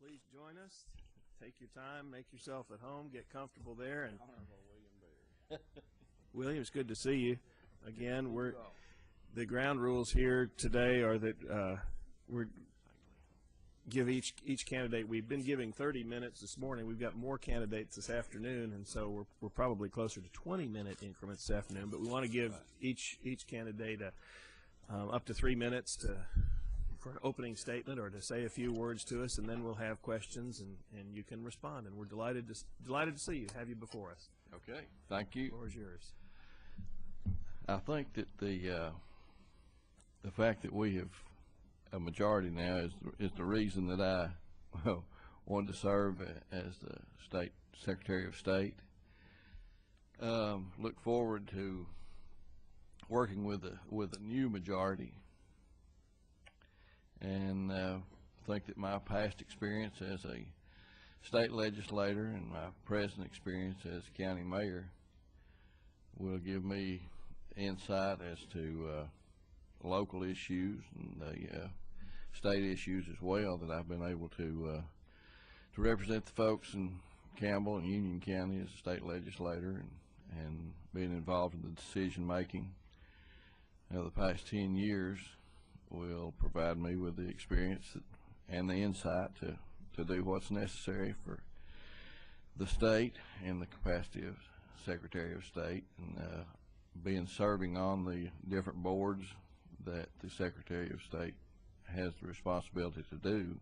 Please join us. Take your time, make yourself at home, get comfortable there. And Honorable William Baird. William, it's good to see you again. The ground rules here today are that we're give each candidate. We've been giving 30 minutes this morning. We've got more candidates this afternoon, and so we're probably closer to 20-minute increments this afternoon. But we want to give each candidate up to 3 minutes for an opening statement or to say a few words to us, and then we'll have questions and you can respond. And we're delighted to see you, have you before us. Okay, thank you. The floor is yours. I think that the fact that we have a majority now is the reason that I wanted to serve as the State Secretary of State. Look forward to working with a new majority, and think that my past experience as a state legislator and my present experience as county mayor will give me insight as to local issues and the state issues as well, that I've been able to represent the folks in Campbell and Union County as a state legislator, and being involved in the decision making of the past 10 years will provide me with the experience and the insight to do what's necessary for the state in the capacity of Secretary of State, and serving on the different boards that the Secretary of State has the responsibility to do.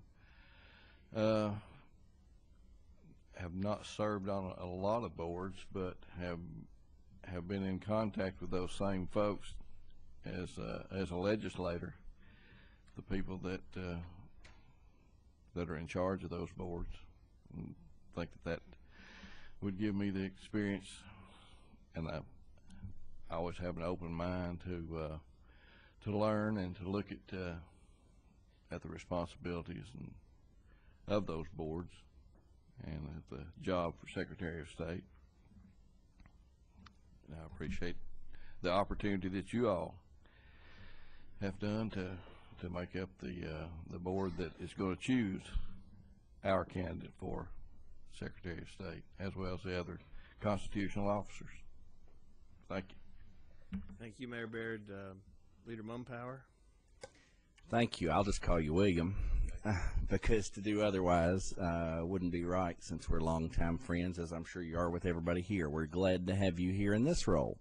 Have not served on a lot of boards, but have been in contact with those same folks as a legislator, the people that are in charge of those boards, and think that would give me the experience, and I always have an open mind to learn and to look at the responsibilities of those boards and at the job for Secretary of State. And I appreciate the opportunity that you all have done to make up the board that is going to choose our candidate for Secretary of State, as well as the other constitutional officers. Thank you. Thank you, Mayor Baird. Leader Mumpower. Thank you. I'll just call you William, because to do otherwise wouldn't be right, since we're longtime friends, as I'm sure you are with everybody here. We're glad to have you here in this role.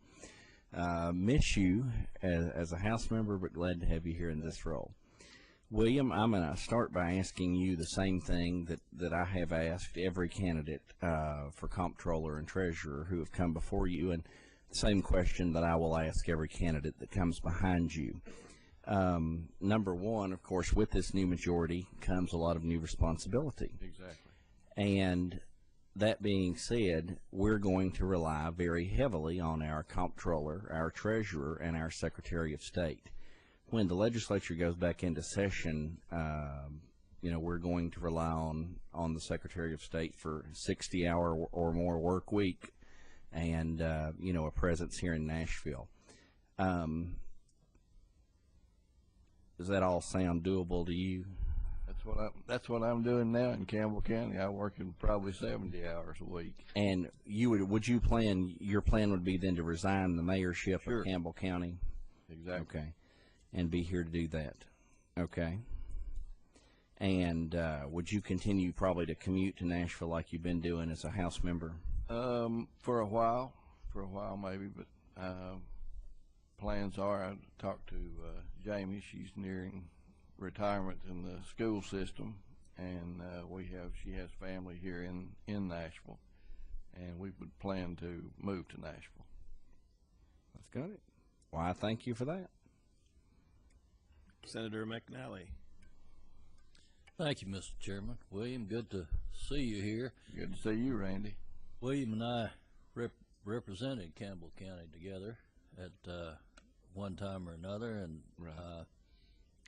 Miss you as a House member, but glad to have you here in this role. William, I'm going to start by asking you the same thing that I have asked every candidate for comptroller and treasurer who have come before you, and the same question that I will ask every candidate that comes behind you. Number one, of course, with this new majority comes a lot of new responsibility. Exactly. And that being said, we're going to rely very heavily on our comptroller, our treasurer, and our Secretary of State. When the legislature goes back into session, we're going to rely on the Secretary of State for 60-hour or more work week, and a presence here in Nashville. Does that all sound doable to you? That's what I'm doing now in Campbell County. I work in probably 70 hours a week. And your plan would be then to resign the mayorship Sure. of Campbell County? Exactly. Okay. And be here to do that. Okay. And would you continue probably to commute to Nashville like you've been doing as a House member? For a while maybe, but plans are, I talked to Jamie. She's nearing retirement in the school system, and she has family here in Nashville, and we would plan to move to Nashville. That's good. Well, I thank you for that. Senator McNally. Thank you, Mr. Chairman. William, good to see you here. Good to see you, Randy. William and I represented Campbell County together at one time or another, and Right.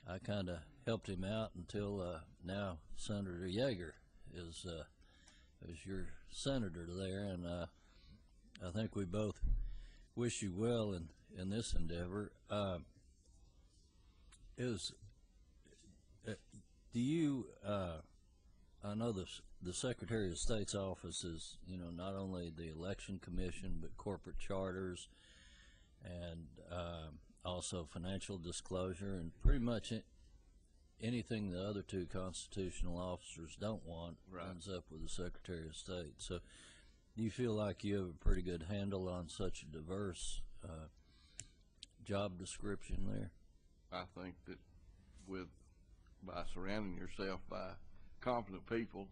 I kind of helped him out until now Senator Yeager is your senator there, and I think we both wish you well in this endeavor. Do you I know the Secretary of State's office is, not only the election commission, but corporate charters and also financial disclosure, and pretty much anything the other two constitutional officers don't want ends up with the Secretary of State. So do you feel like you have a pretty good handle on such a diverse job description there? I think that by surrounding yourself by competent people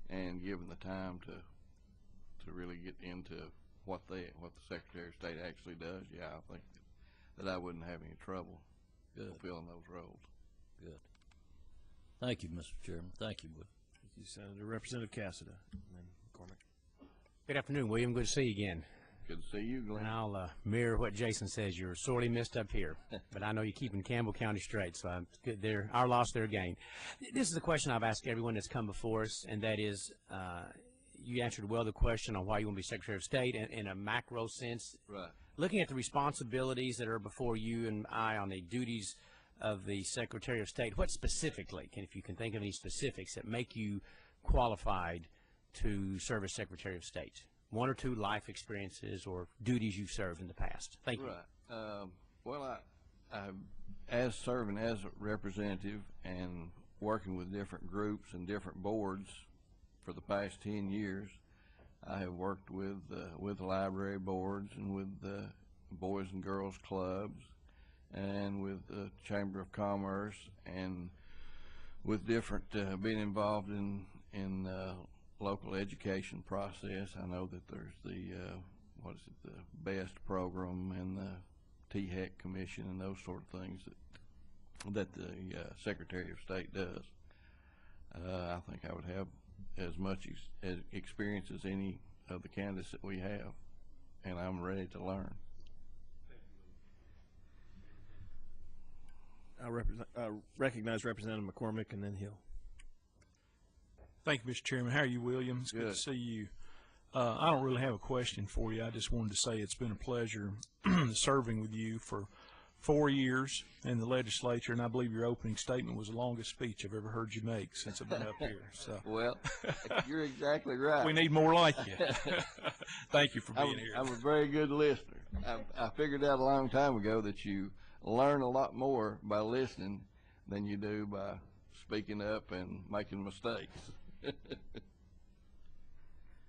and given the time to really get into what the Secretary of State actually does, yeah, I think that I wouldn't have any trouble fulfilling those roles. Good. Thank you, Mr. Chairman. Thank you, Will. Thank you, Senator. Representative Cassida. And then McCormick. Good afternoon, William. Good to see you again. Good to see you, Glenn. And I'll mirror what Jason says. You're sorely missed up here, but I know you're keeping Campbell County straight, so it's good. They're our loss, their gain. This is the question I've asked everyone that's come before us, and that is, you answered well the question on why you want to be Secretary of State in a macro sense. Right. Looking at the responsibilities that are before you and I on the duties of the Secretary of State, what specifically, if you can think of any specifics that make you qualified to serve as Secretary of State? One or two life experiences or duties you've served in the past. Thank you. Right. Well, as serving as a representative and working with different groups and different boards for the past 10 years, I have worked with library boards and with Boys and Girls Clubs and with the Chamber of Commerce and with different, being involved in local education process. I know that there's the the BEST program and the THEC Commission and those sort of things that the Secretary of State does. I think I would have as much experience as any of the candidates that we have, and I'm ready to learn. I recognize Representative McCormick and then Hill. Thank you, Mr. Chairman. How are you, William? It's good to see you. I don't really have a question for you. I just wanted to say it's been a pleasure serving with you for 4 years in the legislature, and I believe your opening statement was the longest speech I've ever heard you make since I've been up here. So, well, you're exactly right. We need more like you. Thank you for being here. I'm a very good listener. I figured out a long time ago that you learn a lot more by listening than you do by speaking up and making mistakes.